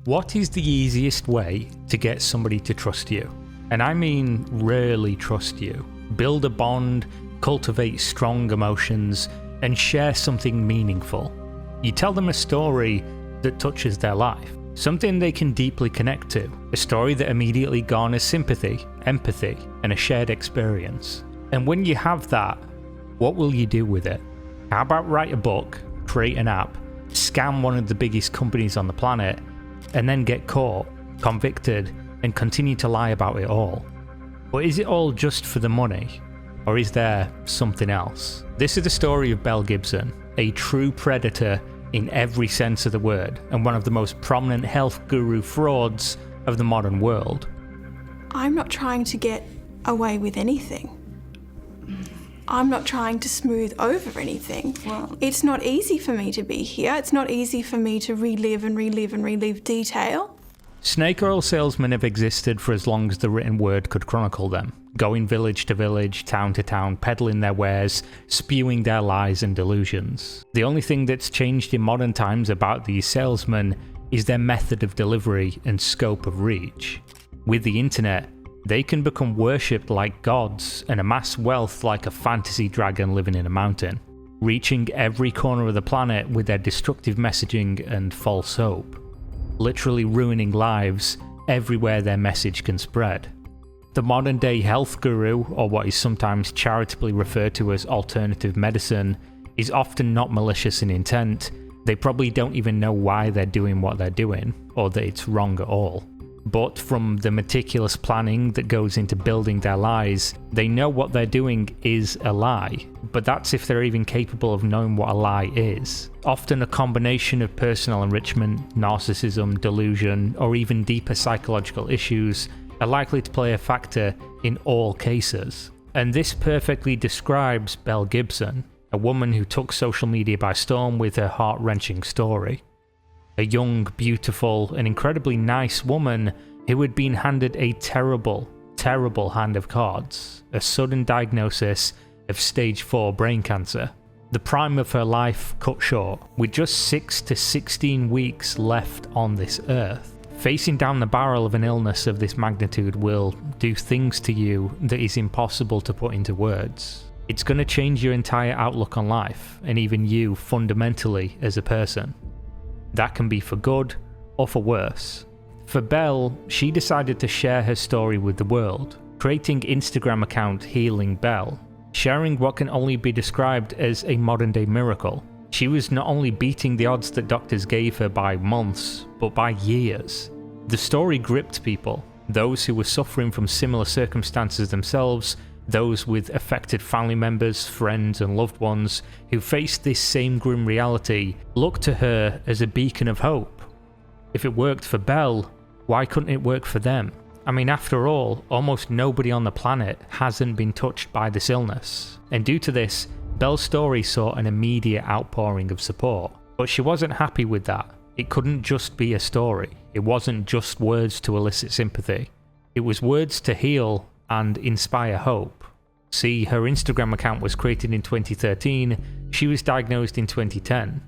What is the easiest way to get somebody to trust you? And I mean really trust you. Build a bond, cultivate strong emotions, and share something meaningful. You tell them a story that touches their life, something they can deeply connect to, a story that immediately garners sympathy, empathy, and a shared experience. And when you have that, what will you do with it? How about write a book, create an app, scam one of the biggest companies on the planet, and then get caught, convicted, and continue to lie about it all? But is it all just for the money? Or is there something else? This is the story of Belle Gibson, a true predator in every sense of the word, and one of the most prominent health guru frauds of the modern world. I'm not trying to get away with anything. I'm not trying to smooth over anything. Well, it's not easy for me to be here. It's not easy for me to relive detail. Snake oil salesmen have existed for as long as the written word could chronicle them, going village to village, town to town, peddling their wares, spewing their lies and delusions. The only thing that's changed in modern times about these salesmen is their method of delivery and scope of reach. With the internet, they can become worshipped like gods and amass wealth like a fantasy dragon living in a mountain, reaching every corner of the planet with their destructive messaging and false hope, literally ruining lives everywhere their message can spread. The modern day health guru, or what is sometimes charitably referred to as alternative medicine, is often not malicious in intent. They probably don't even know why they're doing what they're doing, or that it's wrong at all. But from the meticulous planning that goes into building their lies, they know what they're doing is a lie, but that's if they're even capable of knowing what a lie is. Often a combination of personal enrichment, narcissism, delusion, or even deeper psychological issues are likely to play a factor in all cases. And this perfectly describes Belle Gibson, a woman who took social media by storm with her heart-wrenching story. A young, beautiful, and incredibly nice woman who had been handed a terrible, terrible hand of cards, a sudden diagnosis of stage 4 brain cancer. The prime of her life cut short, with just 6 to 16 weeks left on this earth. Facing down the barrel of an illness of this magnitude will do things to you that is impossible to put into words. It's going to change your entire outlook on life, and even you fundamentally as a person. That can be for good or for worse. For Belle, she decided to share her story with the world, creating Instagram account Healing Belle, sharing what can only be described as a modern day miracle. She was not only beating the odds that doctors gave her by months, but by years. The story gripped people, those who were suffering from similar circumstances themselves, those with affected family members, friends and loved ones who faced this same grim reality looked to her as a beacon of hope. If it worked for Belle, why couldn't it work for them? I mean, after all, almost nobody on the planet hasn't been touched by this illness, and due to this, Belle's story saw an immediate outpouring of support. But she wasn't happy with that. It couldn't just be a story. It wasn't just words to elicit sympathy. It was words to heal and inspire hope. See, her Instagram account was created in 2013, she was diagnosed in 2010.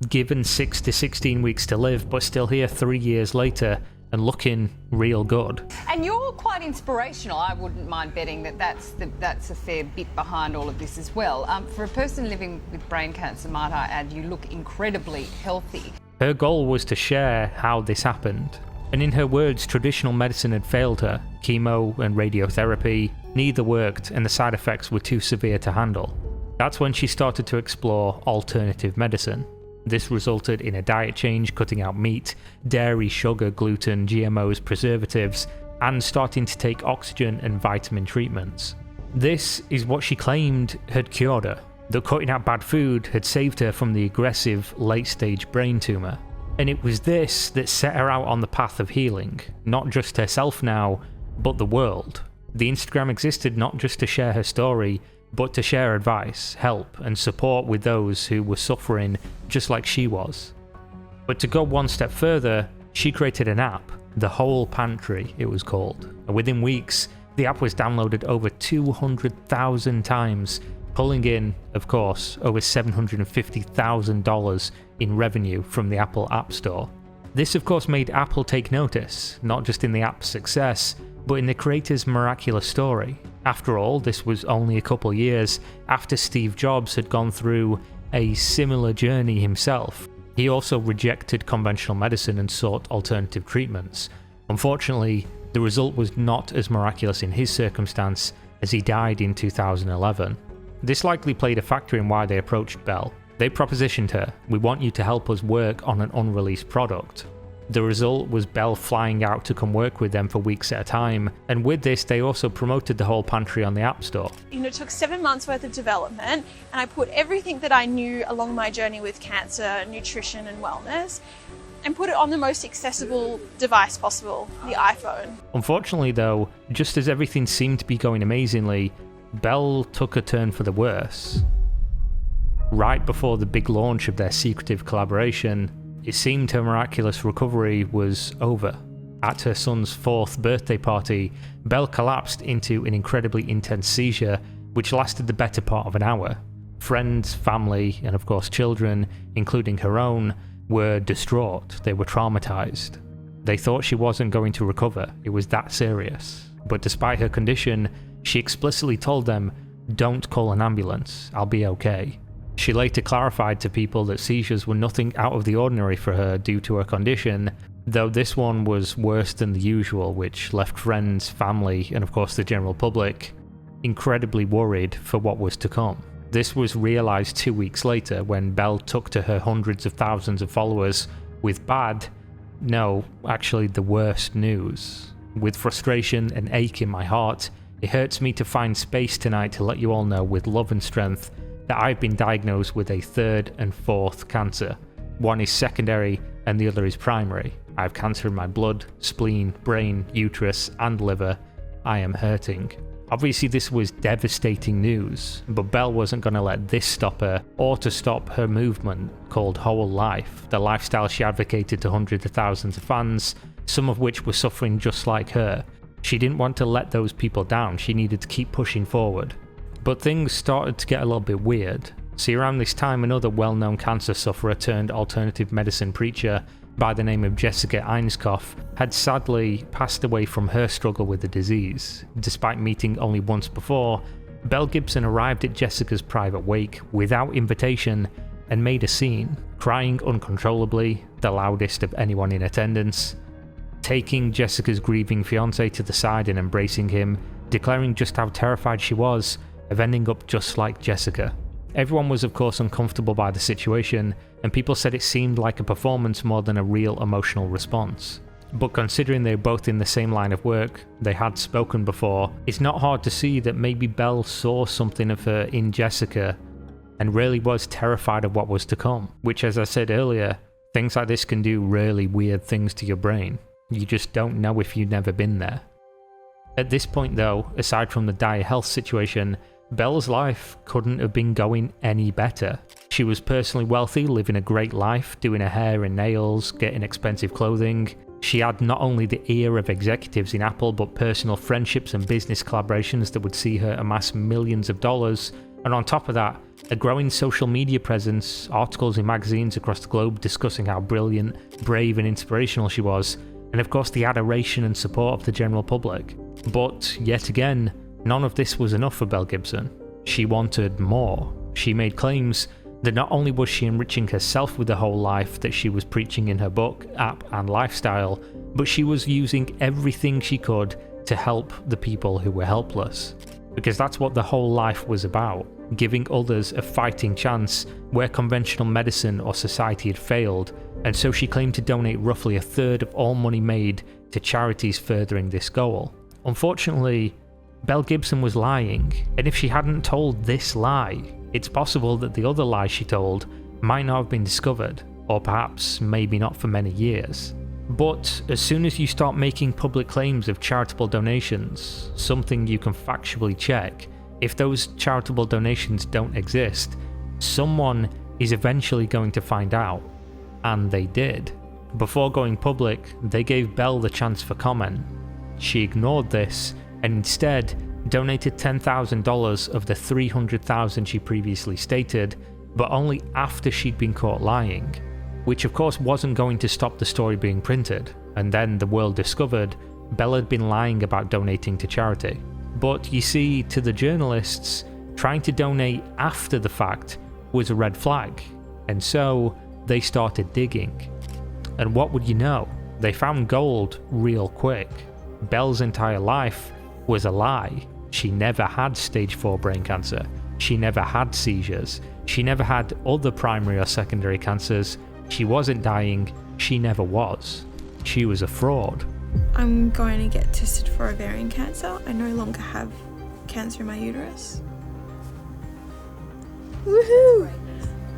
Given 6 to 16 weeks to live, but still here 3 years later and looking real good. And you're quite inspirational. I wouldn't mind betting that that's a fair bit behind all of this as well. For a person living with brain cancer, might I add, you look incredibly healthy. Her goal was to share how this happened. And in her words, traditional medicine had failed her. Chemo and radiotherapy, neither worked, and the side effects were too severe to handle. That's when she started to explore alternative medicine. This resulted in a diet change, cutting out meat, dairy, sugar, gluten, GMOs, preservatives, and starting to take oxygen and vitamin treatments. This is what she claimed had cured her. That cutting out bad food had saved her from the aggressive late-stage brain tumour. And it was this that set her out on the path of healing, not just herself now, but the world. The Instagram existed not just to share her story, but to share advice, help, and support with those who were suffering just like she was. But to go one step further, she created an app, The Whole Pantry it was called. And within weeks, the app was downloaded over 200,000 times, pulling in, of course, over $750,000 in revenue from the Apple App Store. This of course made Apple take notice, not just in the app's success, but in the creator's miraculous story. After all, this was only a couple years after Steve Jobs had gone through a similar journey himself. He also rejected conventional medicine and sought alternative treatments. Unfortunately, the result was not as miraculous in his circumstance, as he died in 2011. This likely played a factor in why they approached Belle. They propositioned her, "We want you to help us work on an unreleased product." The result was Belle flying out to come work with them for weeks at a time, and with this they also promoted the whole pantry on the App Store. It took 7 months worth of development, and I put everything that I knew along my journey with cancer, nutrition and wellness, and put it on the most accessible device possible, the iPhone. Unfortunately though, just as everything seemed to be going amazingly, Belle took a turn for the worse. Right before the big launch of their secretive collaboration, it seemed her miraculous recovery was over. At her son's 4th birthday party, Belle collapsed into an incredibly intense seizure, which lasted the better part of an hour. Friends, family, and of course children, including her own, were distraught. They were traumatized. They thought she wasn't going to recover. It was that serious. But despite her condition, she explicitly told them, "Don't call an ambulance, I'll be okay." She later clarified to people that seizures were nothing out of the ordinary for her due to her condition, though this one was worse than the usual, which left friends, family, and of course the general public incredibly worried for what was to come. This was realised 2 weeks later when Belle took to her hundreds of thousands of followers with the worst news. With frustration and ache in my heart, it hurts me to find space tonight to let you all know with love and strength that I've been diagnosed with a 3rd and 4th cancer. One is secondary and the other is primary. I have cancer in my blood, spleen, brain, uterus and liver. I am hurting. Obviously this was devastating news, but Belle wasn't going to let this stop her or to stop her movement called Whole Life, the lifestyle she advocated to hundreds of thousands of fans, some of which were suffering just like her. She didn't want to let those people down, she needed to keep pushing forward. But things started to get a little bit weird. See, around this time another well-known cancer sufferer turned alternative medicine preacher by the name of Jessica Einskopf had sadly passed away from her struggle with the disease. Despite meeting only once before, Belle Gibson arrived at Jessica's private wake without invitation and made a scene, crying uncontrollably, the loudest of anyone in attendance, taking Jessica's grieving fiancé to the side and embracing him, declaring just how terrified she was of ending up just like Jessica. Everyone was of course uncomfortable by the situation, and people said it seemed like a performance more than a real emotional response. But considering they were both in the same line of work, they had spoken before, it's not hard to see that maybe Belle saw something of her in Jessica and really was terrified of what was to come, which, as I said earlier, things like this can do really weird things to your brain. You just don't know if you've never been there. At this point though, aside from the dire health situation, Belle's life couldn't have been going any better. She was personally wealthy, living a great life, doing her hair and nails, getting expensive clothing. She had not only the ear of executives in Apple, but personal friendships and business collaborations that would see her amass millions of dollars. And on top of that, a growing social media presence, articles in magazines across the globe discussing how brilliant, brave and inspirational she was, and of course the adoration and support of the general public. But yet again, none of this was enough for Belle Gibson. She wanted more. She made claims that not only was she enriching herself with the whole life that she was preaching in her book, app and lifestyle, but she was using everything she could to help the people who were helpless. Because that's what the whole life was about, giving others a fighting chance where conventional medicine or society had failed, and so she claimed to donate roughly 1/3 of all money made to charities furthering this goal. Unfortunately, Belle Gibson was lying, and if she hadn't told this lie, it's possible that the other lie she told might not have been discovered, or perhaps maybe not for many years. But as soon as you start making public claims of charitable donations, something you can factually check, if those charitable donations don't exist, someone is eventually going to find out. And they did. Before going public, they gave Belle the chance for comment. She ignored this and instead donated $10,000 of the $300,000 she previously stated, but only after she'd been caught lying. which of course wasn't going to stop the story being printed, and then the world discovered Belle had been lying about donating to charity. But you see, to the journalists, trying to donate after the fact was a red flag, and so they started digging. And what would you know? They found gold real quick. Belle's entire life was a lie. She never had stage 4 brain cancer. She never had seizures. She never had other primary or secondary cancers. She wasn't dying. She never was. She was a fraud. I'm going to get tested for ovarian cancer. I no longer have cancer in my uterus. Woohoo!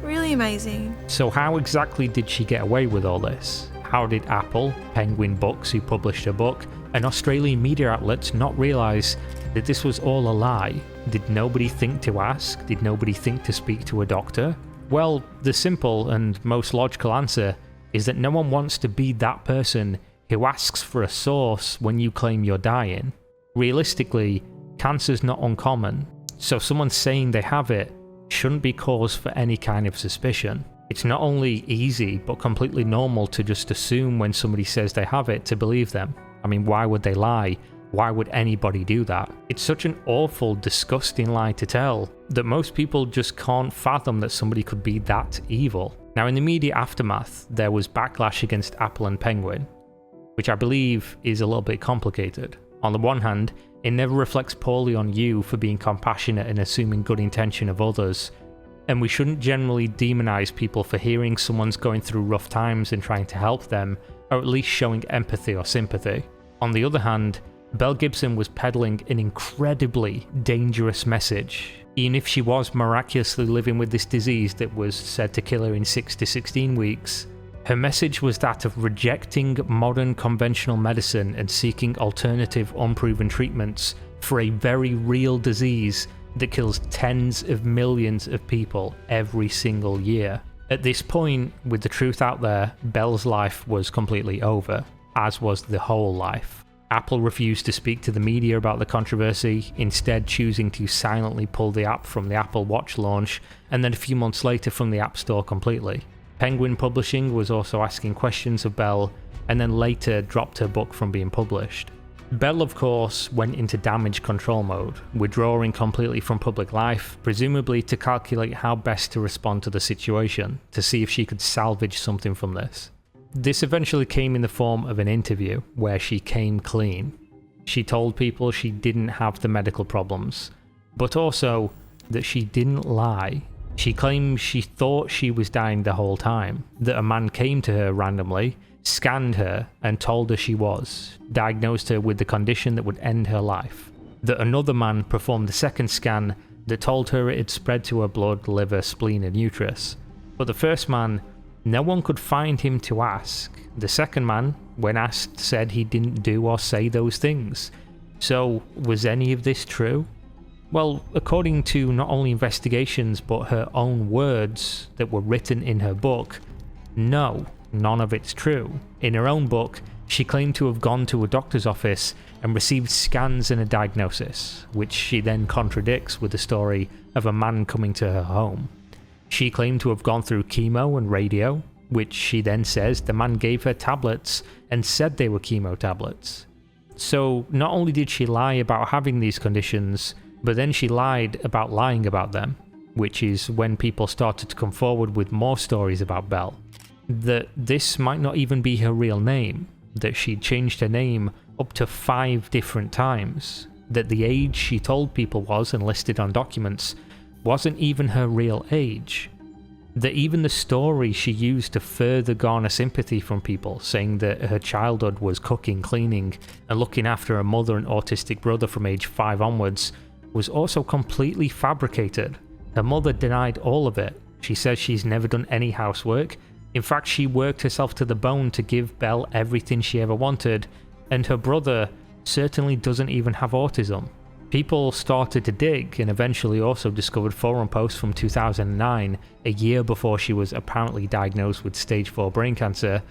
Really amazing. So how exactly did she get away with all this? How did Apple, Penguin Books, who published her book, and Australian media outlets not realise that this was all a lie? Did nobody think to ask? Did nobody think to speak to a doctor? Well, the simple and most logical answer is that no one wants to be that person who asks for a source when you claim you're dying. Realistically, cancer's not uncommon, so someone saying they have it shouldn't be cause for any kind of suspicion. It's not only easy, but completely normal to just assume when somebody says they have it to believe them. I mean, why would they lie? Why would anybody do that? It's such an awful, disgusting lie to tell that most people just can't fathom that somebody could be that evil. Now, in the immediate aftermath, there was backlash against Apple and Penguin, which I believe is a little bit complicated. On the one hand, it never reflects poorly on you for being compassionate and assuming good intention of others, and we shouldn't generally demonize people for hearing someone's going through rough times and trying to help them, or at least showing empathy or sympathy. On the other hand, Belle Gibson was peddling an incredibly dangerous message. Even if she was miraculously living with this disease that was said to kill her in 6 to 16 weeks, her message was that of rejecting modern conventional medicine and seeking alternative unproven treatments for a very real disease that kills tens of millions of people every single year. At this point, with the truth out there, Belle's life was completely over, as was the whole life. Apple refused to speak to the media about the controversy, instead choosing to silently pull the app from the Apple Watch launch, and then a few months later from the App Store completely. Penguin Publishing was also asking questions of Belle, and then later dropped her book from being published. Belle, of course, went into damage control mode, withdrawing completely from public life, presumably to calculate how best to respond to the situation, to see if she could salvage something from this. This eventually came in the form of an interview, where she came clean. She told people she didn't have the medical problems, but also that she didn't lie. She claimed she thought she was dying the whole time, that a man came to her randomly, scanned her, and told her she was, diagnosed her with the condition that would end her life. That another man performed the second scan that told her it had spread to her blood, liver, spleen, and uterus. But the first man, no one could find him to ask. The second man, when asked, said he didn't do or say those things. So, was any of this true? Well, according to not only investigations but her own words that were written in her book, no, none of it's true. In her own book, she claimed to have gone to a doctor's office and received scans and a diagnosis, which she then contradicts with the story of a man coming to her home. She claimed to have gone through chemo and radio, which she then says the man gave her tablets and said they were chemo tablets. So not only did she lie about having these conditions, but then she lied about lying about them, which is when people started to come forward with more stories about Belle. That this might not even be her real name, that she'd changed her name up to 5 different times, that the age she told people was and listed on documents wasn't even her real age, that even the story she used to further garner sympathy from people, saying that her childhood was cooking, cleaning, and looking after her mother and autistic brother from age 5 onwards, was also completely fabricated. Her mother denied all of it. She says she's never done any housework. In fact, she worked herself to the bone to give Belle everything she ever wanted, and her brother certainly doesn't even have autism. People started to dig and eventually also discovered forum posts from 2009, a year before she was apparently diagnosed with stage 4 brain cancer,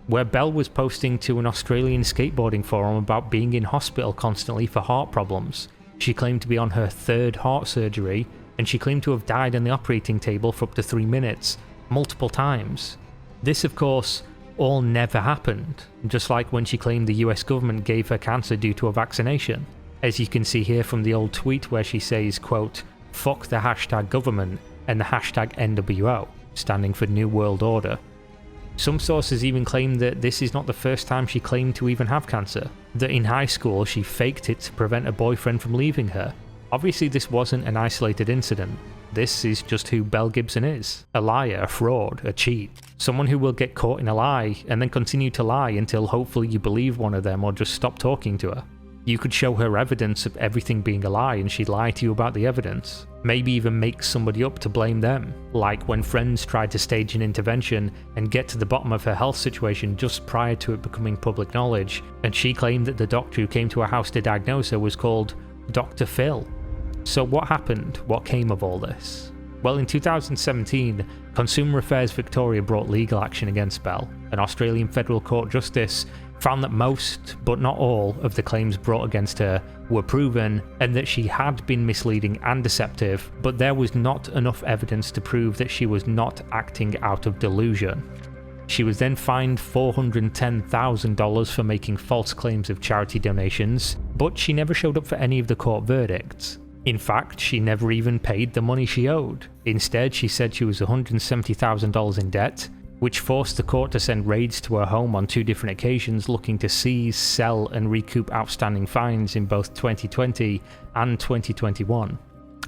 where Belle was posting to an Australian skateboarding forum about being in hospital constantly for heart problems. She claimed to be on her 3rd heart surgery, and she claimed to have died on the operating table for up to 3 minutes, multiple times. This, of course, all never happened, just like when she claimed the US government gave her cancer due to a vaccination. As you can see here from the old tweet where she says, quote, "Fuck the hashtag government and the hashtag NWO, standing for New World Order." Some sources even claim that this is not the first time she claimed to even have cancer, that in high school she faked it to prevent a boyfriend from leaving her. Obviously this wasn't an isolated incident. This is just who Belle Gibson is. A liar, a fraud, a cheat. Someone who will get caught in a lie and then continue to lie until hopefully you believe one of them or just stop talking to her. You could show her evidence of everything being a lie and she'd lie to you about the evidence. Maybe even make somebody up to blame them, like when friends tried to stage an intervention and get to the bottom of her health situation just prior to it becoming public knowledge, and she claimed that the doctor who came to her house to diagnose her was called Dr. Phil. So what happened? What came of all this? Well, in 2017, Consumer Affairs Victoria brought legal action against Belle. An Australian Federal Court Justice found that most, but not all, of the claims brought against her were proven and that she had been misleading and deceptive, but there was not enough evidence to prove that she was not acting out of delusion. She was then fined $410,000 for making false claims of charity donations, but she never showed up for any of the court verdicts. In fact, she never even paid the money she owed. Instead, she said she was $170,000 in debt, which forced the court to send raids to her home on 2 different occasions looking to seize, sell and recoup outstanding fines in both 2020 and 2021.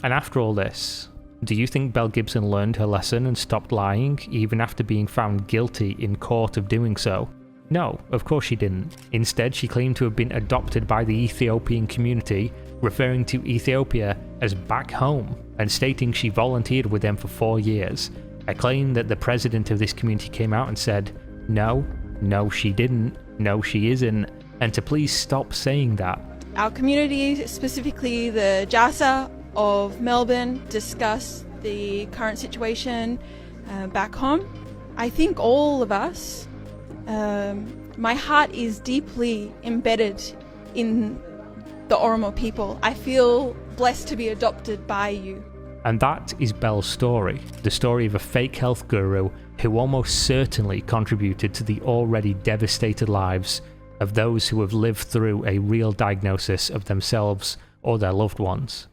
And after all this, do you think Belle Gibson learned her lesson and stopped lying even after being found guilty in court of doing so? No, of course she didn't. Instead, she claimed to have been adopted by the Ethiopian community, referring to Ethiopia as back home and stating she volunteered with them for 4 years. A claim that the president of this community came out and said, no she didn't, no she isn't, and to please stop saying that. Our community, specifically the Jasa of Melbourne, discuss the current situation back home. I think all of us, my heart is deeply embedded in the Oromo people. I feel blessed to be adopted by you. And that is Belle's story, the story of a fake health guru who almost certainly contributed to the already devastated lives of those who have lived through a real diagnosis of themselves or their loved ones.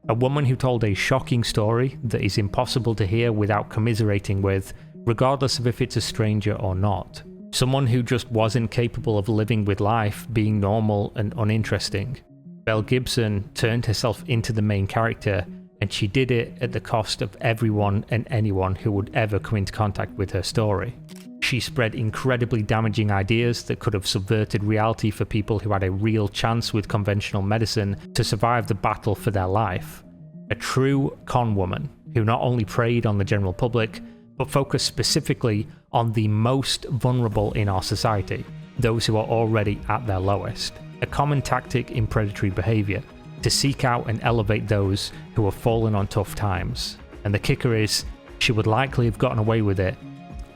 A woman who told a shocking story that is impossible to hear without commiserating with, regardless of if it's a stranger or not. Someone who just wasn't capable of living with life being normal and uninteresting. Belle Gibson turned herself into the main character, and she did it at the cost of everyone and anyone who would ever come into contact with her story. She spread incredibly damaging ideas that could have subverted reality for people who had a real chance with conventional medicine to survive the battle for their life. A true con woman who not only preyed on the general public, but focused specifically on the most vulnerable in our society, those who are already at their lowest. A common tactic in predatory behaviour, to seek out and elevate those who have fallen on tough times. And the kicker is, she would likely have gotten away with it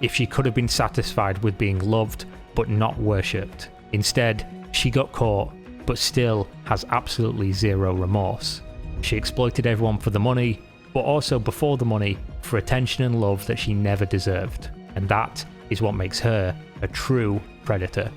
if she could have been satisfied with being loved but not worshipped. Instead, she got caught, but still has absolutely zero remorse. She exploited everyone for the money, but also before the money, for attention and love that she never deserved. And that is what makes her a true predator.